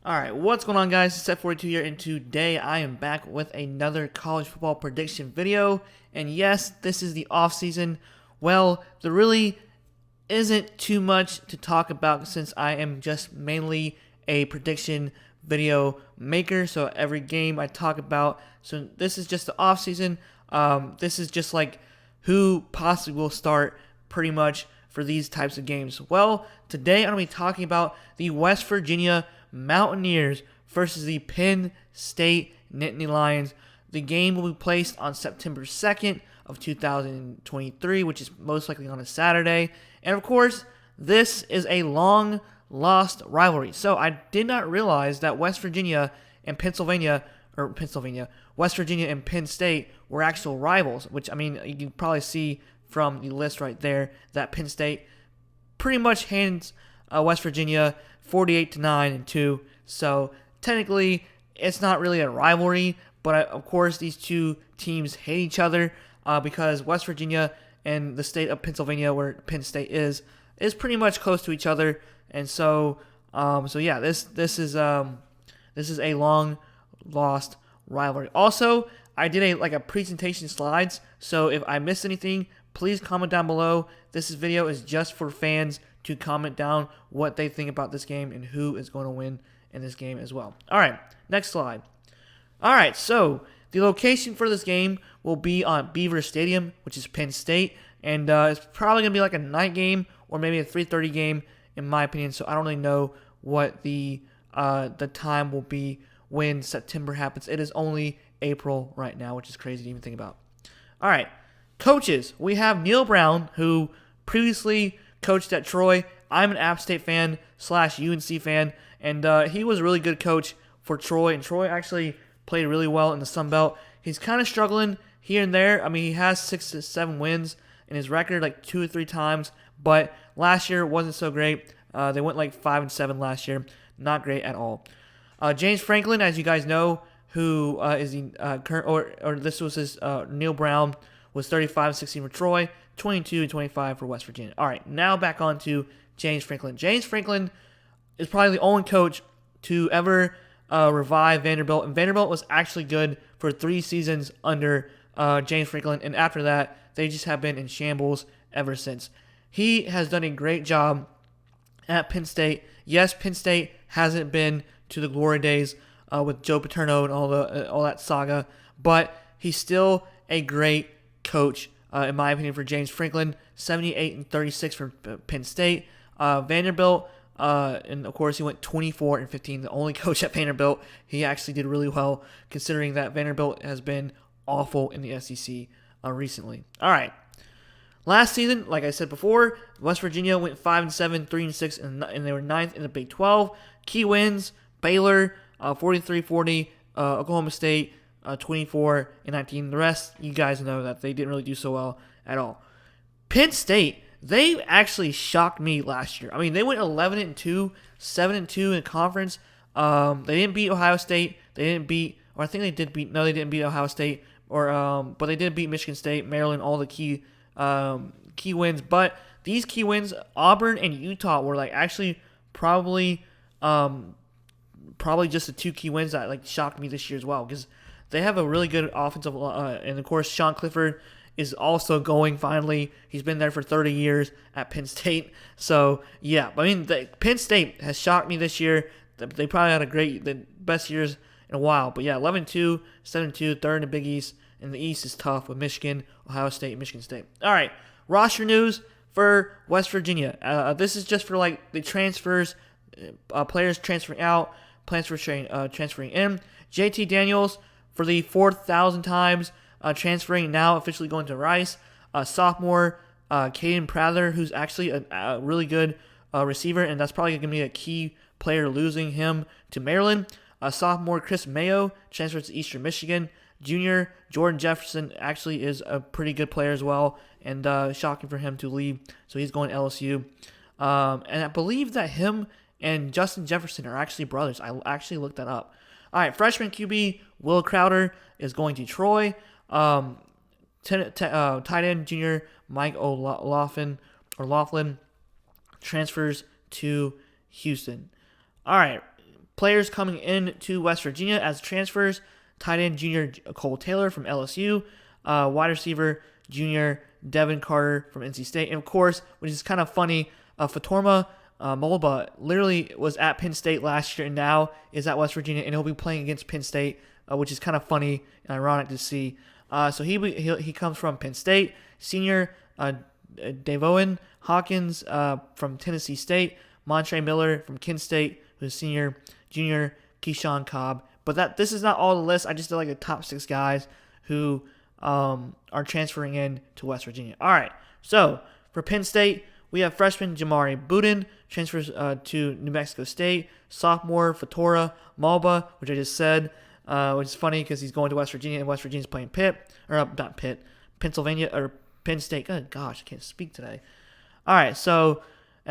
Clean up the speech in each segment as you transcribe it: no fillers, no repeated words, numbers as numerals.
Alright, what's going on, guys? It's Set42 here, and today I am back with another college football prediction video. And yes, this is the off season. Well, there really isn't too much to talk about since I am just mainly a prediction video maker. So every game I talk about. So this is just the off season. This is just like who possibly will start pretty much for these types of games. Well, today I'm going to be talking about the West Virginia Mountaineers versus the Penn State Nittany Lions. The game will be placed on September 2nd of 2023, which is most likely on a Saturday. And of course, this is a long-lost rivalry. So I did not realize that West Virginia and West Virginia and Penn State were actual rivals, which, I mean, you can probably see from the list right there that Penn State pretty much hands West Virginia 48-9-2. So technically, it's not really a rivalry, but of course, these two teams hate each other because West Virginia and the state of Pennsylvania, where Penn State is pretty much close to each other, and so yeah, this is a long lost rivalry. Also, I did a presentation slides, so if I missed anything, please comment down below. This video is just for fans to comment down what they think about this game and who is going to win in this game as well. All right, next slide. All right, so the location for this game will be on Beaver Stadium, which is Penn State, and it's probably going to be like a night game or maybe a 3:30 game, in my opinion. So I don't really know what the time will be when September happens. It is only April right now, which is crazy to even think about. All right, coaches. We have Neil Brown, who previously coached at Troy. I'm an App State fan / UNC fan, and he was a really good coach for Troy, and Troy actually played really well in the Sun Belt. He's kind of struggling here and there. I mean, he has 6 to 7 wins in his record, like 2 or 3 times, but last year wasn't so great. They went like 5-7 last year. Not great at all. James Franklin, as you guys know, who is the current, or this was his Neil Brown, was 35-16 for Troy, 22-25 for West Virginia. All right, now back on to James Franklin. James Franklin is probably the only coach to ever revive Vanderbilt, and Vanderbilt was actually good for 3 seasons under James Franklin, and after that, they just have been in shambles ever since. He has done a great job at Penn State. Yes, Penn State hasn't been to the glory days with Joe Paterno and all that saga, but he's still a great coach, in my opinion, for James Franklin. 78-36 for Penn State. Vanderbilt, and of course he went 24-15. The only coach at Vanderbilt. He actually did really well, considering that Vanderbilt has been awful in the SEC recently. All right. Last season, like I said before, West Virginia went 5-7, 3-6, and they were 9th in the Big 12. Key wins: Baylor 43-40, Oklahoma State 24-19. The rest, you guys know that they didn't really do so well at all. Penn State, they actually shocked me last year. I mean, they went 11-2, 7-2 in conference. They didn't beat Ohio State. They didn't beat, or I think they did beat. No, they didn't beat Ohio State, but they did beat Michigan State, Maryland, all the key wins. But these key wins, Auburn and Utah, were actually probably just the 2 key wins that shocked me this year as well, because they have a really good offensive, and of course Sean Clifford is also going finally. He's been there for 30 years at Penn State. So yeah, I mean, Penn State has shocked me this year. They probably had the best years in a while. But yeah, 11-2, 7-2, third in the Big East. And the East is tough with Michigan, Ohio State, and Michigan State. All right, roster news for West Virginia. This is just for the transfers, players transferring out, transferring in. JT Daniels for the 4,000 times transferring, now officially going to Rice. Sophomore Caden Prather, who's actually a really good receiver, and that's probably going to be a key player, losing him to Maryland. Sophomore Chris Mayo transfers to Eastern Michigan. Junior Jordan Jefferson actually is a pretty good player as well, and shocking for him to leave, so he's going to LSU. And I believe that him and Justin Jefferson are actually brothers. I actually looked that up. All right, freshman QB Will Crowder is going to Troy. Tight end junior Mike O'Laughlin transfers to Houston. All right, Players coming in to West Virginia as transfers: tight end junior Cole Taylor from LSU, wide receiver junior Devin Carter from NC State, and of course, which is kind of funny, Fatorma Mulba literally was at Penn State last year and now is at West Virginia, and he'll be playing against Penn State, which is kind of funny and ironic to see. So he comes from Penn State. Senior Davoin Hawkins from Tennessee State. Montre Miller from Kent State, who's senior. Junior Keyshawn Cobb. But this is not all the list. I just did like the top 6 guys who are transferring in to West Virginia. All right. So for Penn State, we have freshman Jamari Budin transfers to New Mexico State. Sophomore Fatora Malba, which I just said, which is funny because he's going to West Virginia, and West Virginia's playing Pennsylvania, or Penn State. Good gosh, I can't speak today. All right, so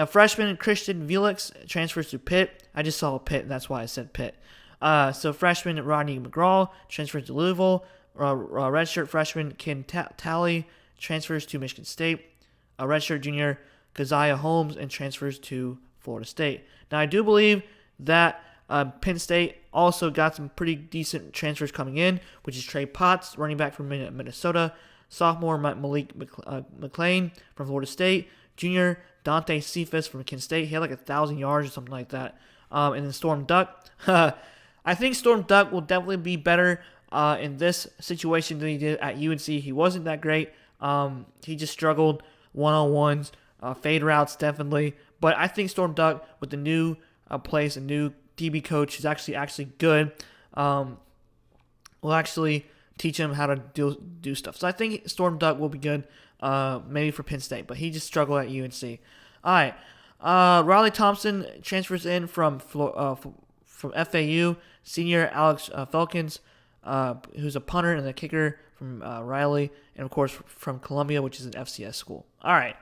freshman Christian Felix transfers to Pitt. I just saw Pitt, and that's why I said Pitt. So freshman Rodney McGraw transfers to Louisville. Redshirt freshman Ken Talley transfers to Michigan State. Redshirt junior Keziah Holmes and transfers to Florida State. Now, I do believe that Penn State also got some pretty decent transfers coming in, which is Trey Potts, running back from Minnesota, sophomore Malik McLean from Florida State, junior Dante Cephas from Kent State. He had like 1,000 yards or something like that. And then Storm Duck. I think Storm Duck will definitely be better in this situation than he did at UNC. He wasn't that great. He just struggled one-on-ones, fade routes definitely. But I think Storm Duck, with the new place, a new DB coach who's actually good, will actually teach him how to do stuff. So I think Storm Duck will be good, maybe for Penn State, but he just struggled at UNC. All right, Riley Thompson transfers in from FAU. Senior Alex Felkins, who's a punter and a kicker from Riley, and of course from Columbia, which is an FCS school. All right,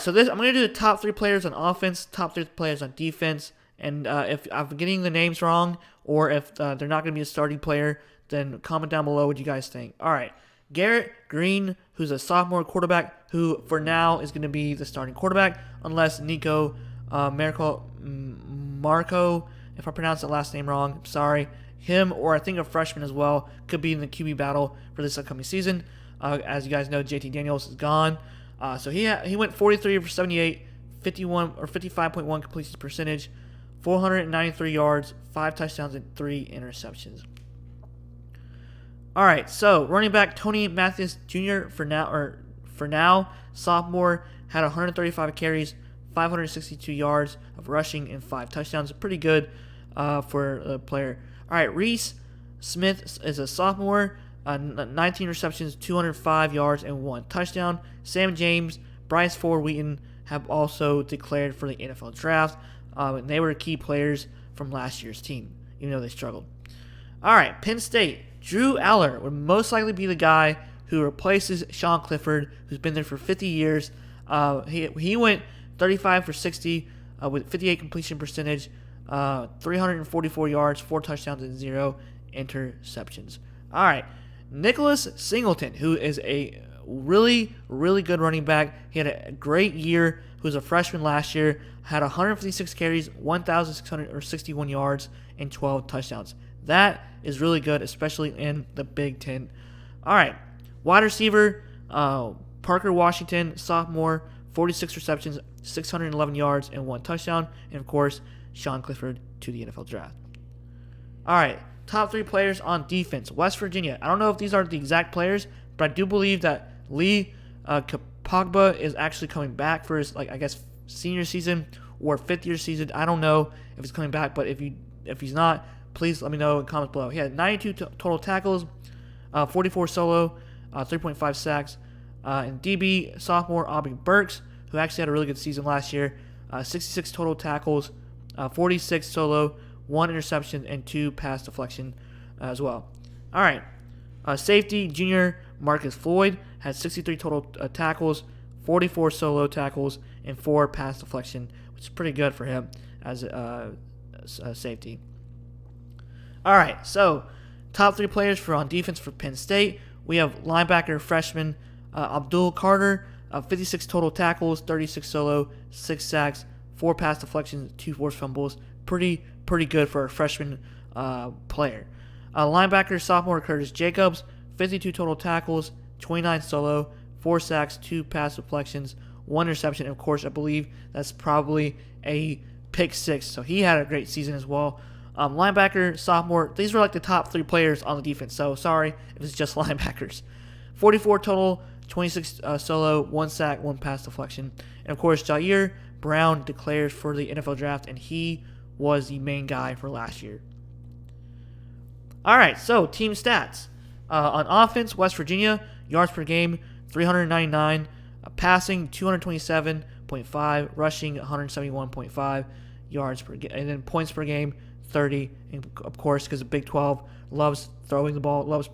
so I'm going to do the top 3 players on offense, top 3 players on defense, and if I'm getting the names wrong or if they're not going to be a starting player, then comment down below what you guys think. All right, Garrett Green, who's a sophomore quarterback, who for now is going to be the starting quarterback, unless Nico Marco, if I pronounced the last name wrong, I'm sorry. Him, or I think a freshman as well, could be in the QB battle for this upcoming season. As you guys know, JT Daniels is gone. So he went 43 for 78, 55.1 completion percentage, 493 yards, 5 touchdowns, and 3 interceptions. All right, so running back Tony Mathis Jr. for now, sophomore, had 135 carries, 562 yards of rushing, and 5 touchdowns. Pretty good for a player. All right, Reese Smith is a sophomore, 19 receptions, 205 yards, and 1 touchdown. Sam James, Bryce Ford Wheaton have also declared for the NFL draft. And they were key players from last year's team, even though they struggled. All right, Penn State. Drew Aller would most likely be the guy who replaces Sean Clifford, who's been there for 50 years. He went 35 for 60 with 58 completion percentage, 344 yards, 4 touchdowns, and 0 interceptions. All right, Nicholas Singleton, who is a really, really good running back. He had a great year. Who was a freshman last year, had 156 carries, 1,661 yards, and 12 touchdowns. That is really good, especially in the Big Ten. All right, wide receiver, Parker Washington, sophomore, 46 receptions, 611 yards, and 1 touchdown. And, of course, Sean Clifford to the NFL draft. All right, top 3 players on defense. West Virginia. I don't know if these are the exact players, but I do believe that Lee Pogba is actually coming back for his, senior season or 5th-year season. I don't know if he's coming back, but if he's not, please let me know in comments below. He had 92 total tackles, 44 solo, 3.5 sacks. And DB sophomore Aubrey Burks, who actually had a really good season last year, 66 total tackles, 46 solo, 1 interception, and 2 pass deflection as well. All right, safety junior Marcus Floyd had 63 total tackles, 44 solo tackles, and 4 pass deflection, which is pretty good for him as a safety. All right, so top 3 players for on defense for Penn State. We have linebacker freshman Abdul Carter, 56 total tackles, 36 solo, 6 sacks, 4 pass deflections, 2 forced fumbles, pretty good for a freshman player. Linebacker sophomore Curtis Jacobs, 52 total tackles, 29 solo, 4 sacks, 2 pass deflections, 1 interception. Of course, I believe that's probably a pick 6. So he had a great season as well. Linebacker, sophomore, these were like the top 3 players on the defense. So sorry if it's just linebackers. 44 total, 26 solo, 1 sack, 1 pass deflection. And of course, Jair Brown declared for the NFL draft, and he was the main guy for last year. All right, so team stats. On offense, West Virginia, yards per game, 399. Passing, 227.5. Rushing, 171.5 yards per game. And then points per game, 30. And of course, because the Big 12 loves throwing the ball, loves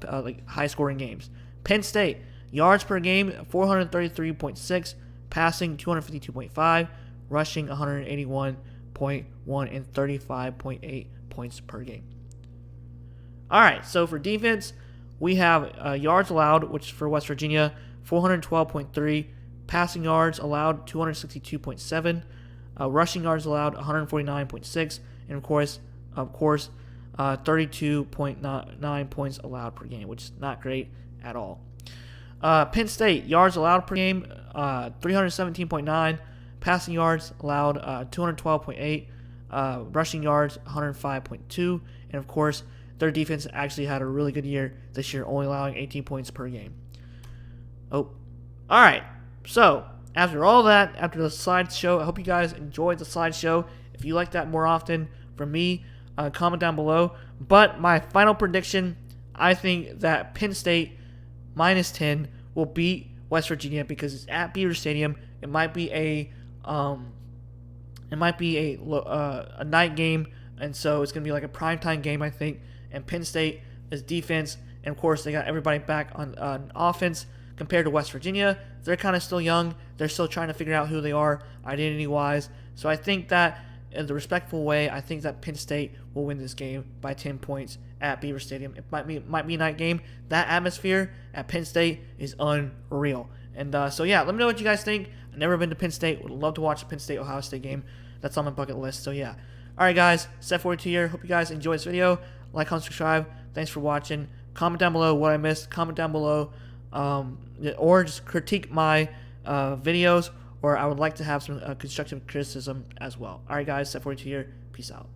high-scoring games. Penn State, yards per game, 433.6. Passing, 252.5. Rushing, 181.1. And 35.8 points per game. All right, so for defense, we have yards allowed, which for West Virginia, 412.3. Passing yards allowed, 262.7. Rushing yards allowed, 149.6. And of course, 32.9 points allowed per game, which is not great at all. Penn State, yards allowed per game, 317.9. Passing yards allowed, 212.8. Rushing yards, 105.2. And of course, their defense actually had a really good year this year, only allowing 18 points per game. Oh, all right. So, after all that, after the slideshow, I hope you guys enjoyed the slideshow. If you like that more often from me, comment down below. But my final prediction, I think that Penn State minus 10 will beat West Virginia because it's at Beaver Stadium. It might be a night game, and so it's gonna be like a primetime game, I think. And Penn State is defense, and of course they got everybody back on offense compared to West Virginia. They're kind of still young. They're still trying to figure out who they are identity-wise. So I think that in the respectful way, I think that Penn State will win this game by 10 points at Beaver Stadium. It might be a night game. That atmosphere at Penn State is unreal. And so yeah, let me know what you guys think. I've never been to Penn State. Would love to watch the Penn State-Ohio State game. That's on my bucket list. So yeah. All right, guys. Seth42 here. Hope you guys enjoyed this video. Like, comment, subscribe. Thanks for watching. Comment down below what I missed. Comment down below, or just critique my videos, or I would like to have some constructive criticism as well. All right, guys. Seth42 here. Peace out.